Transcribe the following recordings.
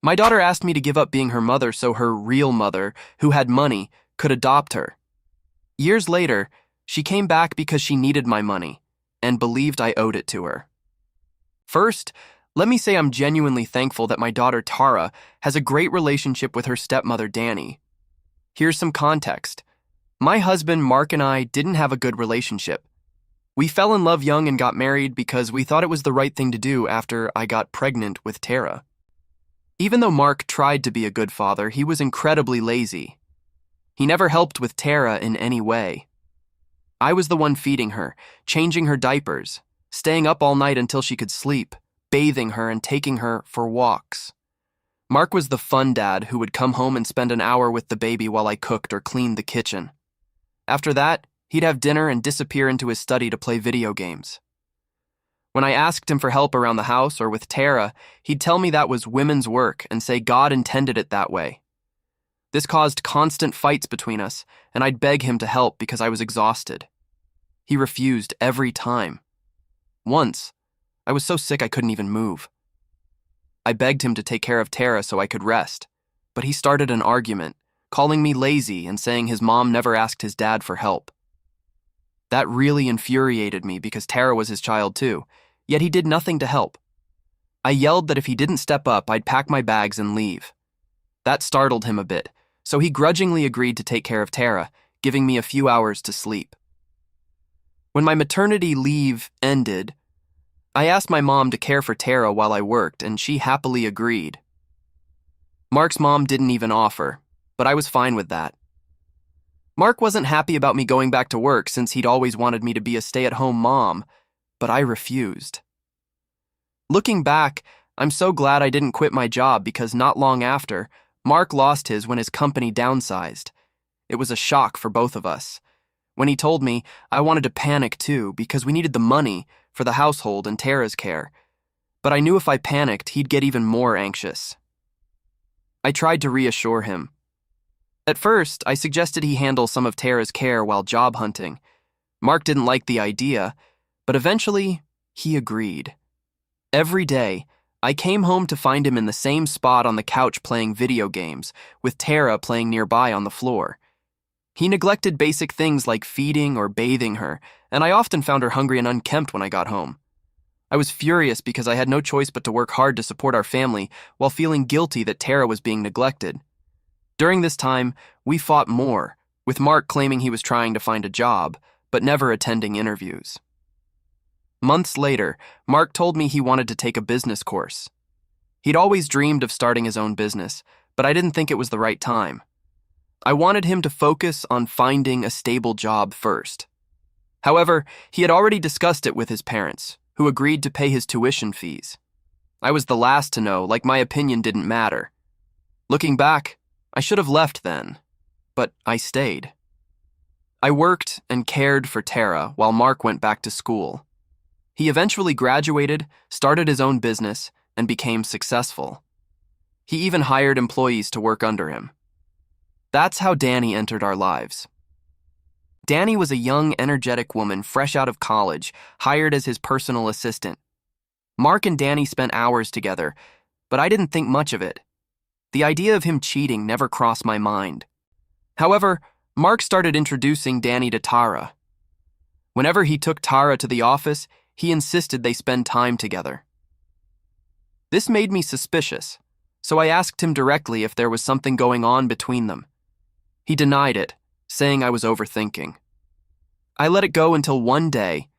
My daughter asked me to give up being her mother so her real mother, who had money, could adopt her. Years later, she came back because she needed my money and believed I owed it to her. First, let me say I'm genuinely thankful that my daughter Tara has a great relationship with her stepmother Danny. Here's some context. My husband Mark and I didn't have a good relationship. We fell in love young and got married because we thought it was the right thing to do after I got pregnant with Tara. Even though Mark tried to be a good father, he was incredibly lazy. He never helped with Tara in any way. I was the one feeding her, changing her diapers, staying up all night until she could sleep, bathing her and taking her for walks. Mark was the fun dad who would come home and spend an hour with the baby while I cooked or cleaned the kitchen. After that, he'd have dinner and disappear into his study to play video games. When I asked him for help around the house or with Tara, he'd tell me that was women's work and say God intended it that way. This caused constant fights between us, and I'd beg him to help because I was exhausted. He refused every time. Once, I was so sick I couldn't even move. I begged him to take care of Tara so I could rest, but he started an argument, calling me lazy and saying his mom never asked his dad for help. That really infuriated me because Tara was his child too, yet he did nothing to help. I yelled that if he didn't step up, I'd pack my bags and leave. That startled him a bit, so he grudgingly agreed to take care of Tara, giving me a few hours to sleep. When my maternity leave ended, I asked my mom to care for Tara while I worked, and she happily agreed. Mark's mom didn't even offer, but I was fine with that. Mark wasn't happy about me going back to work since he'd always wanted me to be a stay-at-home mom, but I refused. Looking back, I'm so glad I didn't quit my job because not long after, Mark lost his when his company downsized. It was a shock for both of us. When he told me, I wanted to panic too because we needed the money for the household and Tara's care. But I knew if I panicked, he'd get even more anxious. I tried to reassure him. At first, I suggested he handle some of Tara's care while job hunting. Mark didn't like the idea, but eventually, he agreed. Every day, I came home to find him in the same spot on the couch playing video games, with Tara playing nearby on the floor. He neglected basic things like feeding or bathing her, and I often found her hungry and unkempt when I got home. I was furious because I had no choice but to work hard to support our family while feeling guilty that Tara was being neglected. During this time, we fought more, with Mark claiming he was trying to find a job, but never attending interviews. Months later, Mark told me he wanted to take a business course. He'd always dreamed of starting his own business, but I didn't think it was the right time. I wanted him to focus on finding a stable job first. However, he had already discussed it with his parents, who agreed to pay his tuition fees. I was the last to know, like my opinion didn't matter. Looking back, I should have left then, but I stayed. I worked and cared for Tara while Mark went back to school. He eventually graduated, started his own business, and became successful. He even hired employees to work under him. That's how Danny entered our lives. Danny was a young, energetic woman fresh out of college, hired as his personal assistant. Mark and Danny spent hours together, but I didn't think much of it. The idea of him cheating never crossed my mind. However, Mark started introducing Danny to Tara. Whenever he took Tara to the office, he insisted they spend time together. This made me suspicious, so I asked him directly if there was something going on between them. He denied it, saying I was overthinking. I let it go until one day,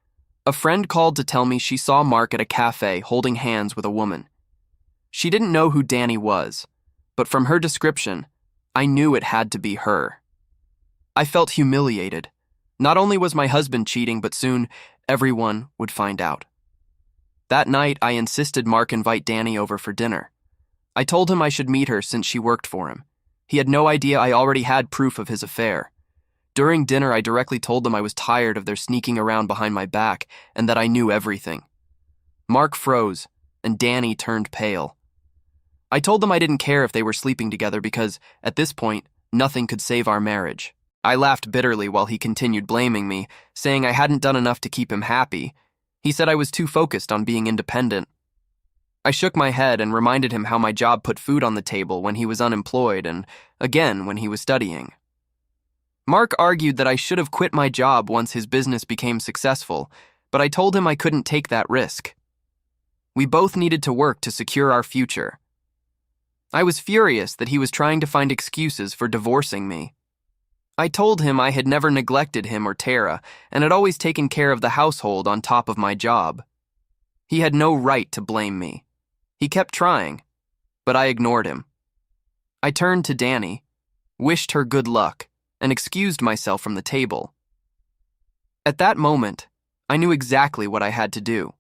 a friend called to tell me she saw Mark at a cafe holding hands with a woman. She didn't know who Danny was, but from her description, I knew it had to be her. I felt humiliated. Not only was my husband cheating, but soon everyone would find out. That night, I insisted Mark invite Danny over for dinner. I told him I should meet her since she worked for him. He had no idea I already had proof of his affair. During dinner, I directly told them I was tired of their sneaking around behind my back and that I knew everything. Mark froze, and Danny turned pale. I told them I didn't care if they were sleeping together because, at this point, nothing could save our marriage. I laughed bitterly while he continued blaming me, saying I hadn't done enough to keep him happy. He said I was too focused on being independent. I shook my head and reminded him how my job put food on the table when he was unemployed and again when he was studying. Mark argued that I should have quit my job once his business became successful, but I told him I couldn't take that risk. We both needed to work to secure our future. I was furious that he was trying to find excuses for divorcing me. I told him I had never neglected him or Tara and had always taken care of the household on top of my job. He had no right to blame me. He kept trying, but I ignored him. I turned to Danny, wished her good luck, and excused myself from the table. At that moment, I knew exactly what I had to do.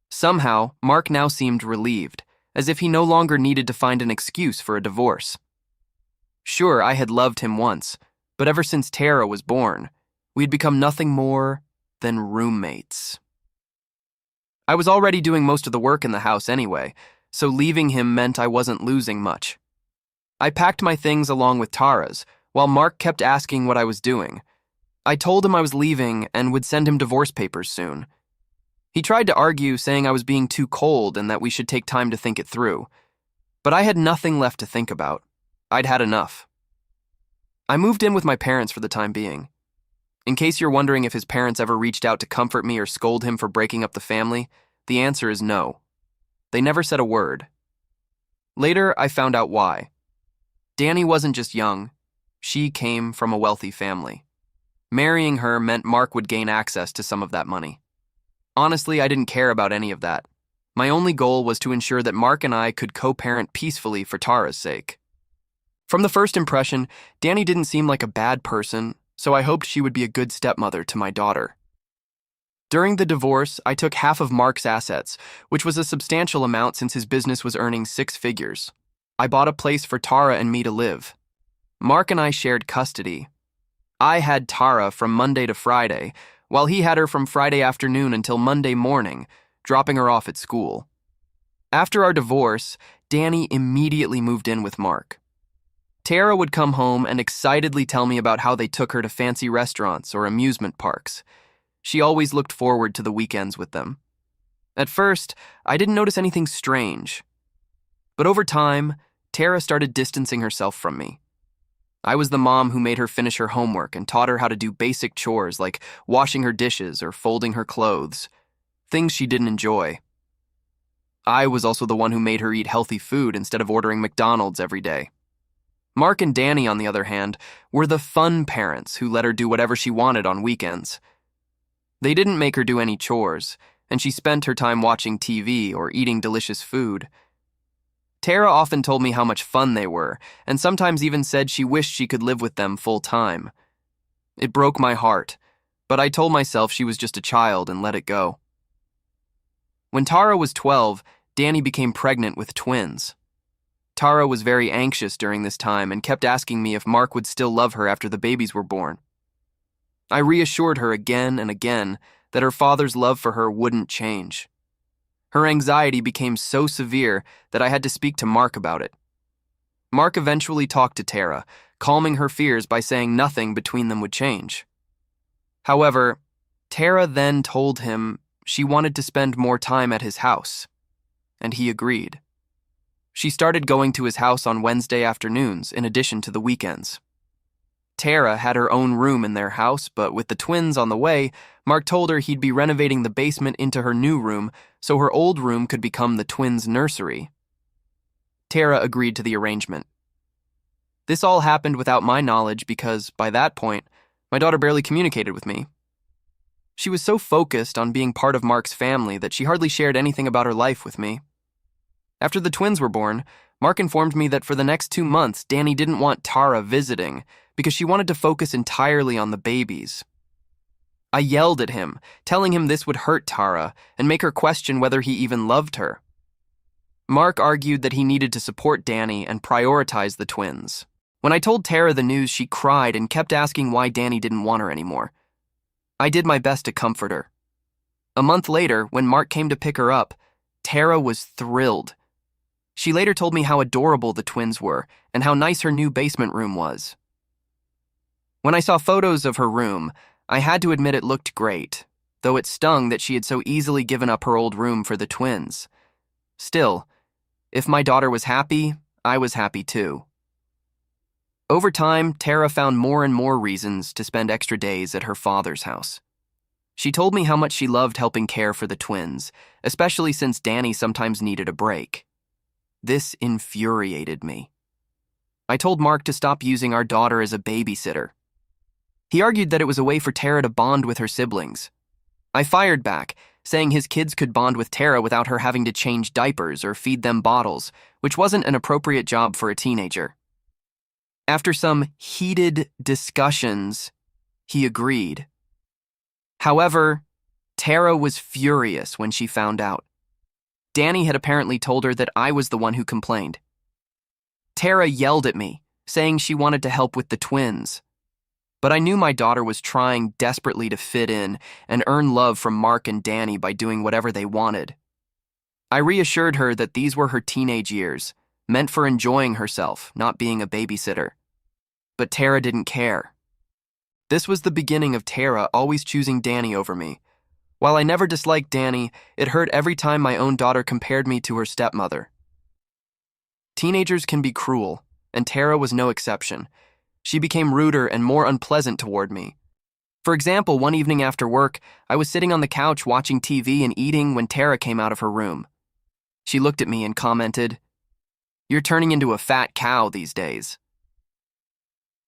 Somehow, Mark now seemed relieved, as if he no longer needed to find an excuse for a divorce. Sure, I had loved him once, but ever since Tara was born, we had become nothing more than roommates. I was already doing most of the work in the house anyway, so leaving him meant I wasn't losing much. I packed my things along with Tara's, while Mark kept asking what I was doing. I told him I was leaving and would send him divorce papers soon. He tried to argue, saying I was being too cold and that we should take time to think it through. But I had nothing left to think about. I'd had enough. I moved in with my parents for the time being. In case you're wondering if his parents ever reached out to comfort me or scold him for breaking up the family, the answer is no. They never said a word. Later, I found out why. Danny wasn't just young. She came from a wealthy family. Marrying her meant Mark would gain access to some of that money. Honestly, I didn't care about any of that. My only goal was to ensure that Mark and I could co-parent peacefully for Tara's sake. From the first impression, Danny didn't seem like a bad person, so I hoped she would be a good stepmother to my daughter. During the divorce, I took half of Mark's assets, which was a substantial amount since his business was earning 6 figures. I bought a place for Tara and me to live. Mark and I shared custody. I had Tara from Monday to Friday, while he had her from Friday afternoon until Monday morning, dropping her off at school. After our divorce, Danny immediately moved in with Mark. Tara would come home and excitedly tell me about how they took her to fancy restaurants or amusement parks. She always looked forward to the weekends with them. At first, I didn't notice anything strange. But over time, Tara started distancing herself from me. I was the mom who made her finish her homework and taught her how to do basic chores like washing her dishes or folding her clothes, things she didn't enjoy. I was also the one who made her eat healthy food instead of ordering McDonald's every day. Mark and Danny, on the other hand, were the fun parents who let her do whatever she wanted on weekends. They didn't make her do any chores, and she spent her time watching TV or eating delicious food. Tara often told me how much fun they were, and sometimes even said she wished she could live with them full time. It broke my heart, but I told myself she was just a child and let it go. When Tara was 12, Danny became pregnant with twins. Tara was very anxious during this time and kept asking me if Mark would still love her after the babies were born. I reassured her again and again that her father's love for her wouldn't change. Her anxiety became so severe that I had to speak to Mark about it. Mark eventually talked to Tara, calming her fears by saying nothing between them would change. However, Tara then told him she wanted to spend more time at his house, and he agreed. She started going to his house on Wednesday afternoons in addition to the weekends. Tara had her own room in their house, but with the twins on the way, Mark told her he'd be renovating the basement into her new room so her old room could become the twins' nursery. Tara agreed to the arrangement. This all happened without my knowledge because, by that point, my daughter barely communicated with me. She was so focused on being part of Mark's family that she hardly shared anything about her life with me. After the twins were born, Mark informed me that for the next 2 months, Danny didn't want Tara visiting because she wanted to focus entirely on the babies. I yelled at him, telling him this would hurt Tara and make her question whether he even loved her. Mark argued that he needed to support Danny and prioritize the twins. When I told Tara the news, she cried and kept asking why Danny didn't want her anymore. I did my best to comfort her. A month later, when Mark came to pick her up, Tara was thrilled. She later told me how adorable the twins were and how nice her new basement room was. When I saw photos of her room, I had to admit it looked great, though it stung that she had so easily given up her old room for the twins. Still, if my daughter was happy, I was happy too. Over time, Tara found more and more reasons to spend extra days at her father's house. She told me how much she loved helping care for the twins, especially since Danny sometimes needed a break. This infuriated me. I told Mark to stop using our daughter as a babysitter. He argued that it was a way for Tara to bond with her siblings. I fired back, saying his kids could bond with Tara without her having to change diapers or feed them bottles, which wasn't an appropriate job for a teenager. After some heated discussions, he agreed. However, Tara was furious when she found out. Danny had apparently told her that I was the one who complained. Tara yelled at me, saying she wanted to help with the twins. But I knew my daughter was trying desperately to fit in and earn love from Mark and Danny by doing whatever they wanted. I reassured her that these were her teenage years, meant for enjoying herself, not being a babysitter. But Tara didn't care. This was the beginning of Tara always choosing Danny over me. While I never disliked Danny, it hurt every time my own daughter compared me to her stepmother. Teenagers can be cruel, and Tara was no exception. She became ruder and more unpleasant toward me. For example, one evening after work, I was sitting on the couch watching TV and eating when Tara came out of her room. She looked at me and commented, "You're turning into a fat cow these days."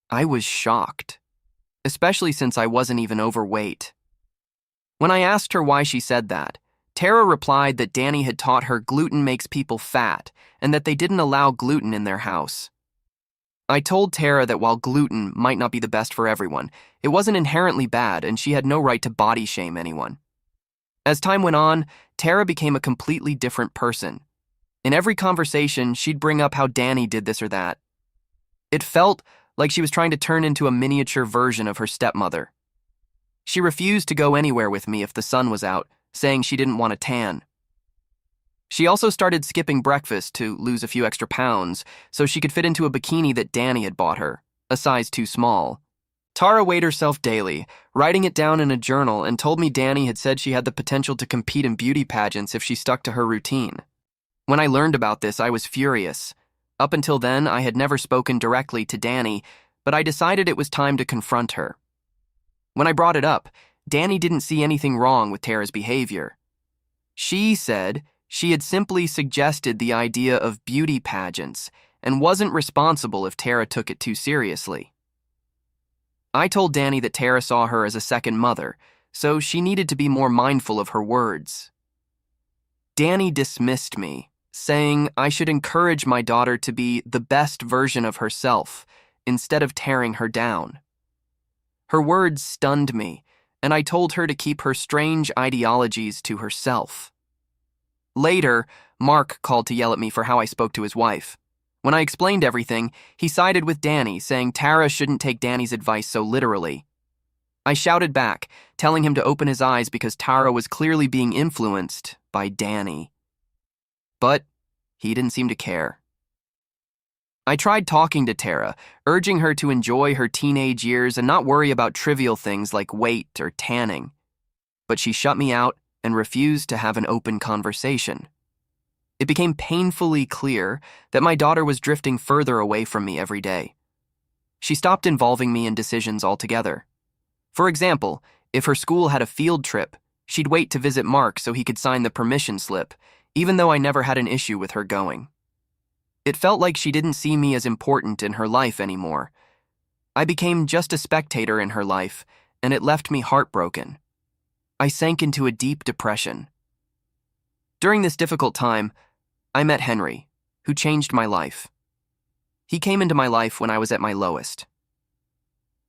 I was shocked, especially since I wasn't even overweight. When I asked her why she said that, Tara replied that Danny had taught her gluten makes people fat and that they didn't allow gluten in their house. I told Tara that while gluten might not be the best for everyone, it wasn't inherently bad and she had no right to body shame anyone. As time went on, Tara became a completely different person. In every conversation, she'd bring up how Danny did this or that. It felt like she was trying to turn into a miniature version of her stepmother. She refused to go anywhere with me if the sun was out, saying she didn't want a tan. She also started skipping breakfast to lose a few extra pounds so she could fit into a bikini that Danny had bought her, a size too small. Tara weighed herself daily, writing it down in a journal, and told me Danny had said she had the potential to compete in beauty pageants if she stuck to her routine. When I learned about this, I was furious. Up until then, I had never spoken directly to Danny, but I decided it was time to confront her. When I brought it up, Danny didn't see anything wrong with Tara's behavior. She said she had simply suggested the idea of beauty pageants and wasn't responsible if Tara took it too seriously. I told Danny that Tara saw her as a second mother, so she needed to be more mindful of her words. Danny dismissed me, saying I should encourage my daughter to be the best version of herself instead of tearing her down. Her words stunned me, and I told her to keep her strange ideologies to herself. Later, Mark called to yell at me for how I spoke to his wife. When I explained everything, he sided with Danny, saying Tara shouldn't take Danny's advice so literally. I shouted back, telling him to open his eyes because Tara was clearly being influenced by Danny. But he didn't seem to care. I tried talking to Tara, urging her to enjoy her teenage years and not worry about trivial things like weight or tanning. But she shut me out and refused to have an open conversation. It became painfully clear that my daughter was drifting further away from me every day. She stopped involving me in decisions altogether. For example, if her school had a field trip, she'd wait to visit Mark so he could sign the permission slip, even though I never had an issue with her going. It felt like she didn't see me as important in her life anymore. I became just a spectator in her life, and it left me heartbroken. I sank into a deep depression. During this difficult time, I met Henry, who changed my life. He came into my life when I was at my lowest.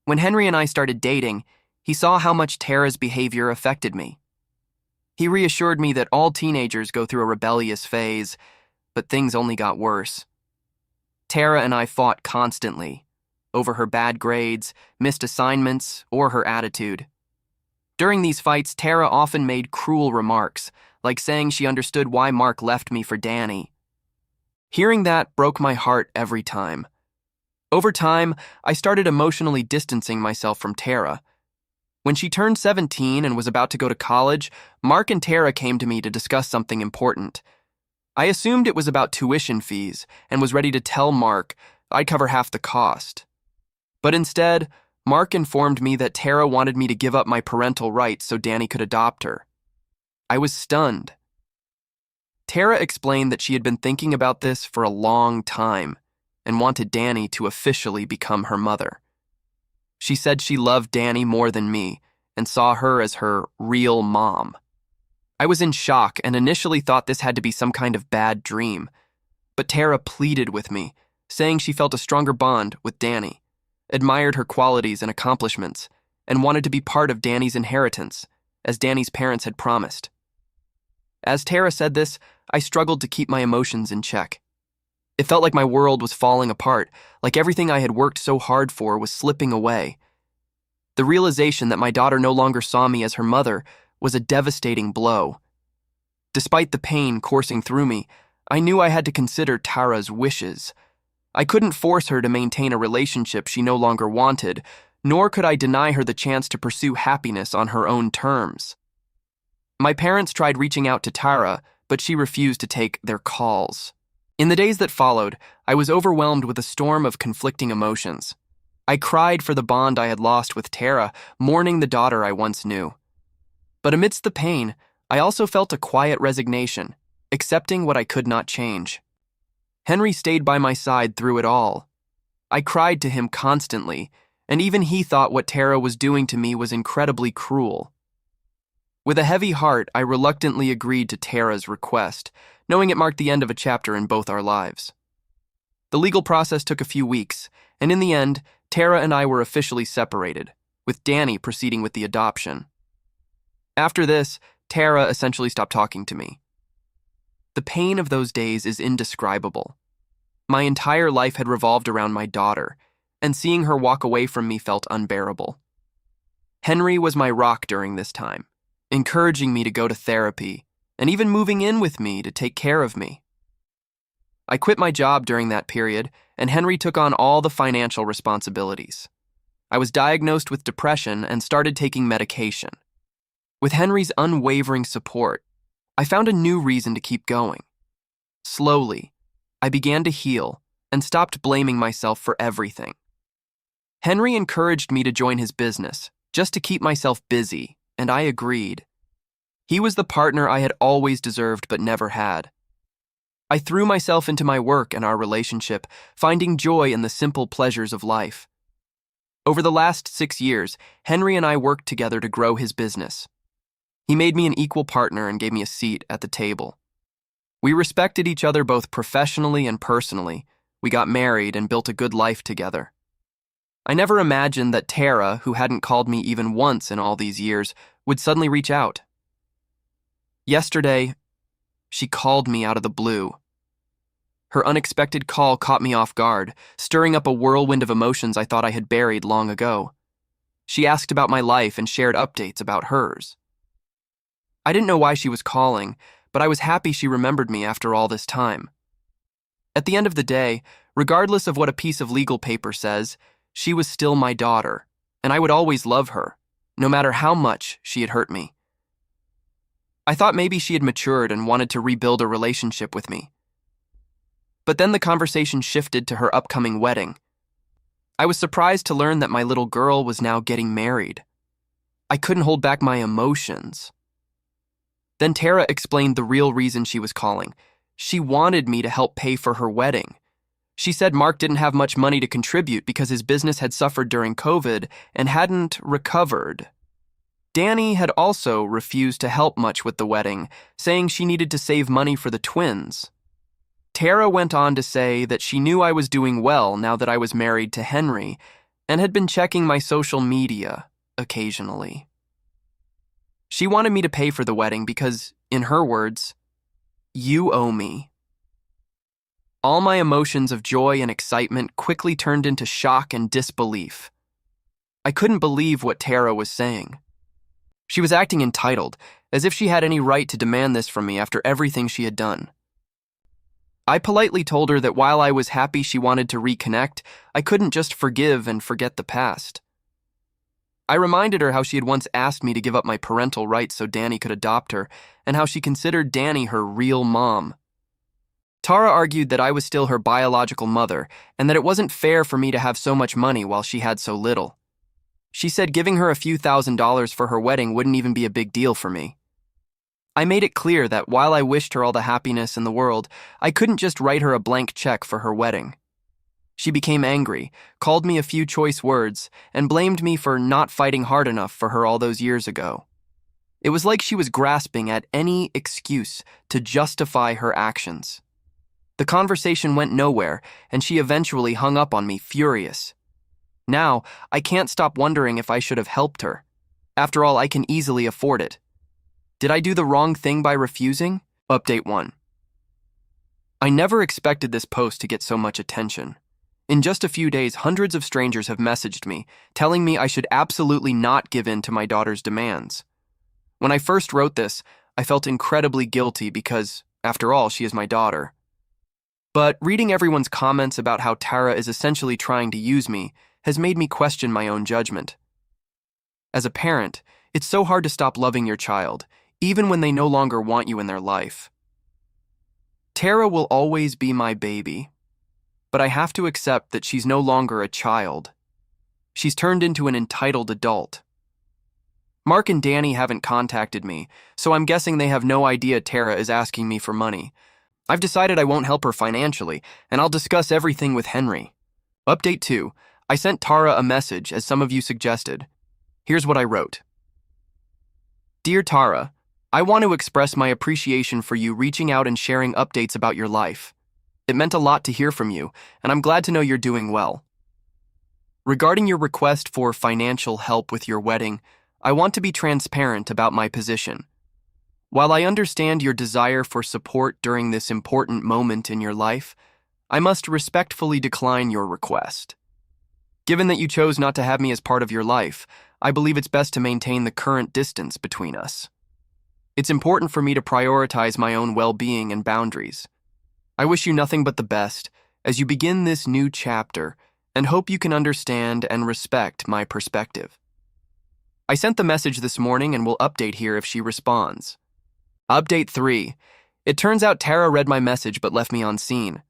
When Henry and I started dating, he saw how much Tara's behavior affected me. He reassured me that all teenagers go through a rebellious phase, but things only got worse. Tara and I fought constantly, over her bad grades, missed assignments, or her attitude. During these fights, Tara often made cruel remarks, like saying she understood why Mark left me for Danny. Hearing that broke my heart every time. Over time, I started emotionally distancing myself from Tara. When she turned 17 and was about to go to college, Mark and Tara came to me to discuss something important. I assumed it was about tuition fees and was ready to tell Mark I'd cover half the cost. But instead, Mark informed me that Tara wanted me to give up my parental rights so Danny could adopt her. I was stunned. Tara explained that she had been thinking about this for a long time and wanted Danny to officially become her mother. She said she loved Danny more than me and saw her as her real mom. I was in shock and initially thought this had to be some kind of bad dream, but Tara pleaded with me, saying she felt a stronger bond with Danny, admired her qualities and accomplishments, and wanted to be part of Danny's inheritance, as Danny's parents had promised. As Tara said this, I struggled to keep my emotions in check. It felt like my world was falling apart, like everything I had worked so hard for was slipping away. The realization that my daughter no longer saw me as her mother was a devastating blow. Despite the pain coursing through me, I knew I had to consider Tara's wishes. I couldn't force her to maintain a relationship she no longer wanted, nor could I deny her the chance to pursue happiness on her own terms. My parents tried reaching out to Tara, but she refused to take their calls. In the days that followed, I was overwhelmed with a storm of conflicting emotions. I cried for the bond I had lost with Tara, mourning the daughter I once knew. But amidst the pain, I also felt a quiet resignation, accepting what I could not change. Henry stayed by my side through it all. I cried to him constantly, and even he thought what Tara was doing to me was incredibly cruel. With a heavy heart, I reluctantly agreed to Tara's request, knowing it marked the end of a chapter in both our lives. The legal process took a few weeks, and in the end, Tara and I were officially separated, with Danny proceeding with the adoption. After this, Tara essentially stopped talking to me. The pain of those days is indescribable. My entire life had revolved around my daughter, and seeing her walk away from me felt unbearable. Henry was my rock during this time, encouraging me to go to therapy, and even moving in with me to take care of me. I quit my job during that period, and Henry took on all the financial responsibilities. I was diagnosed with depression and started taking medication. With Henry's unwavering support, I found a new reason to keep going. Slowly, I began to heal and stopped blaming myself for everything. Henry encouraged me to join his business, just to keep myself busy, and I agreed. He was the partner I had always deserved but never had. I threw myself into my work and our relationship, finding joy in the simple pleasures of life. Over the last 6 years, Henry and I worked together to grow his business. He made me an equal partner and gave me a seat at the table. We respected each other both professionally and personally. We got married and built a good life together. I never imagined that Tara, who hadn't called me even once in all these years, would suddenly reach out. Yesterday, she called me out of the blue. Her unexpected call caught me off guard, stirring up a whirlwind of emotions I thought I had buried long ago. She asked about my life and shared updates about hers. I didn't know why she was calling, but I was happy she remembered me after all this time. At the end of the day, regardless of what a piece of legal paper says, she was still my daughter, and I would always love her, no matter how much she had hurt me. I thought maybe she had matured and wanted to rebuild a relationship with me. But then the conversation shifted to her upcoming wedding. I was surprised to learn that my little girl was now getting married. I couldn't hold back my emotions. Then Tara explained the real reason she was calling. She wanted me to help pay for her wedding. She said Mark didn't have much money to contribute because his business had suffered during COVID and hadn't recovered. Danny had also refused to help much with the wedding, saying she needed to save money for the twins. Tara went on to say that she knew I was doing well now that I was married to Henry and had been checking my social media occasionally. She wanted me to pay for the wedding because, in her words, "You owe me." All my emotions of joy and excitement quickly turned into shock and disbelief. I couldn't believe what Tara was saying. She was acting entitled, as if she had any right to demand this from me after everything she had done. I politely told her that while I was happy she wanted to reconnect, I couldn't just forgive and forget the past. I reminded her how she had once asked me to give up my parental rights so Danny could adopt her, and how she considered Danny her real mom. Tara argued that I was still her biological mother and that it wasn't fair for me to have so much money while she had so little. She said giving her a few $1,000s for her wedding wouldn't even be a big deal for me. I made it clear that while I wished her all the happiness in the world, I couldn't just write her a blank check for her wedding. She became angry, called me a few choice words, and blamed me for not fighting hard enough for her all those years ago. It was like she was grasping at any excuse to justify her actions. The conversation went nowhere, and she eventually hung up on me, furious. Now, I can't stop wondering if I should have helped her. After all, I can easily afford it. Did I do the wrong thing by refusing? Update 1. I never expected this post to get so much attention. In just a few days, hundreds of strangers have messaged me, telling me I should absolutely not give in to my daughter's demands. When I first wrote this, I felt incredibly guilty because, after all, she is my daughter. But reading everyone's comments about how Tara is essentially trying to use me has made me question my own judgment. As a parent, it's so hard to stop loving your child, even when they no longer want you in their life. Tara will always be my baby, but I have to accept that she's no longer a child. She's turned into an entitled adult. Mark and Danny haven't contacted me, so I'm guessing they have no idea Tara is asking me for money. I've decided I won't help her financially, and I'll discuss everything with Henry. Update 2. I sent Tara a message, as some of you suggested. Here's what I wrote. Dear Tara, I want to express my appreciation for you reaching out and sharing updates about your life. It meant a lot to hear from you, and I'm glad to know you're doing well. Regarding your request for financial help with your wedding, I want to be transparent about my position. While I understand your desire for support during this important moment in your life, I must respectfully decline your request. Given that you chose not to have me as part of your life, I believe it's best to maintain the current distance between us. It's important for me to prioritize my own well-being and boundaries. I wish you nothing but the best as you begin this new chapter and hope you can understand and respect my perspective. I sent the message this morning and will update here if she responds. Update 3. It turns out Tara read my message but left me on scene.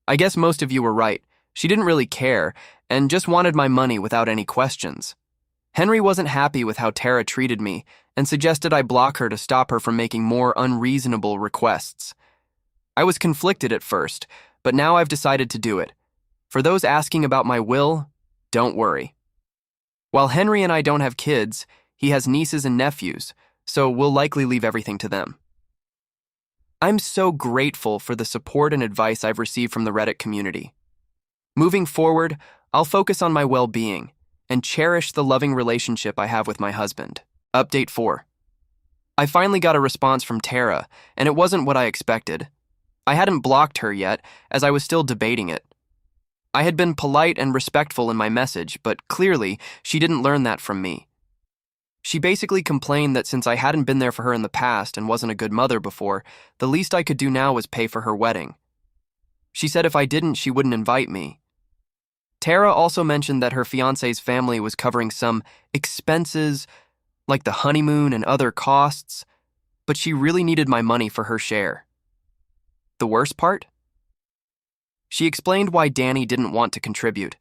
I guess most of you were right. She didn't really care and just wanted my money without any questions. Henry wasn't happy with how Tara treated me and suggested I block her to stop her from making more unreasonable requests. I was conflicted at first, but now I've decided to do it. For those asking about my will, don't worry. While Henry and I don't have kids, he has nieces and nephews, so we'll likely leave everything to them. I'm so grateful for the support and advice I've received from the Reddit community. Moving forward, I'll focus on my well-being and cherish the loving relationship I have with my husband. Update 4. I finally got a response from Tara, and it wasn't what I expected. I hadn't blocked her yet, as I was still debating it. I had been polite and respectful in my message, but clearly, she didn't learn that from me. She basically complained that since I hadn't been there for her in the past and wasn't a good mother before, the least I could do now was pay for her wedding. She said if I didn't, she wouldn't invite me. Tara also mentioned that her fiancé's family was covering some expenses, like the honeymoon and other costs, but she really needed my money for her share. The worst part? She explained why Danny didn't want to contribute.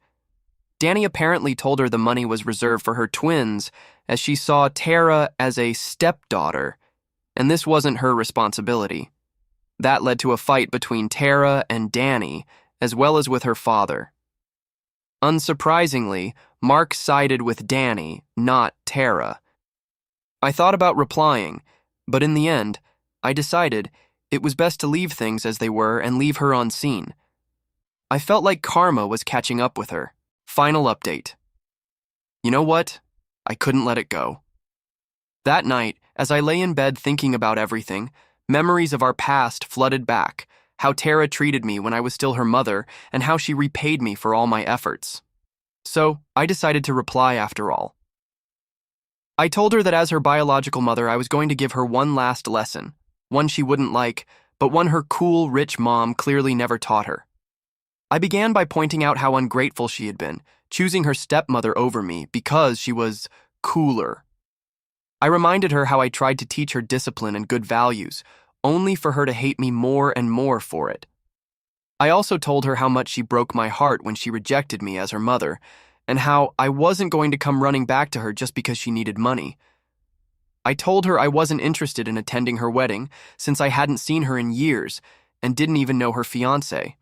Danny apparently told her the money was reserved for her twins, as she saw Tara as a stepdaughter, and this wasn't her responsibility. That led to a fight between Tara and Danny, as well as with her father. Unsurprisingly, Mark sided with Danny, not Tara. I thought about replying, but in the end, I decided it was best to leave things as they were and leave her on scene. I felt like karma was catching up with her. Final update. You know what? I couldn't let it go. That night, as I lay in bed thinking about everything, memories of our past flooded back, how Tara treated me when I was still her mother, and how she repaid me for all my efforts. So, I decided to reply after all. I told her that as her biological mother, I was going to give her one last lesson, one she wouldn't like, but one her cool, rich mom clearly never taught her. I began by pointing out how ungrateful she had been, choosing her stepmother over me because she was cooler. I reminded her how I tried to teach her discipline and good values, only for her to hate me more and more for it. I also told her how much she broke my heart when she rejected me as her mother, and how I wasn't going to come running back to her just because she needed money. I told her I wasn't interested in attending her wedding since I hadn't seen her in years and didn't even know her fiancé.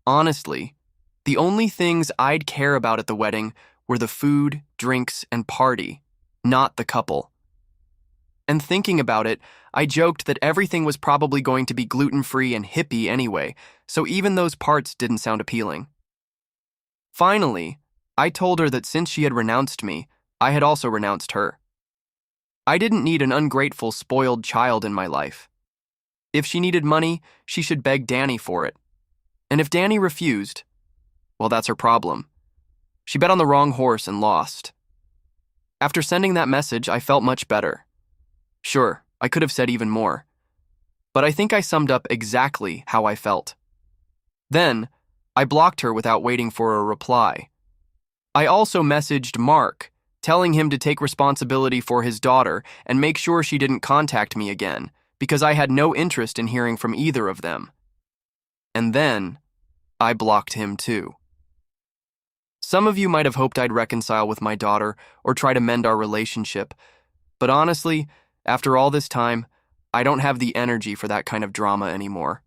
Honestly, the only things I'd care about at the wedding were the food, drinks, and party, not the couple. And thinking about it, I joked that everything was probably going to be gluten-free and hippie anyway, so even those parts didn't sound appealing. Finally, I told her that since she had renounced me, I had also renounced her. I didn't need an ungrateful, spoiled child in my life. If she needed money, she should beg Danny for it. And if Danny refused, well, that's her problem. She bet on the wrong horse and lost. After sending that message, I felt much better. Sure, I could have said even more, but I think I summed up exactly how I felt. Then, I blocked her without waiting for a reply. I also messaged Mark, telling him to take responsibility for his daughter and make sure she didn't contact me again, because I had no interest in hearing from either of them. And then, I blocked him too. Some of you might have hoped I'd reconcile with my daughter or try to mend our relationship, but honestly, after all this time, I don't have the energy for that kind of drama anymore.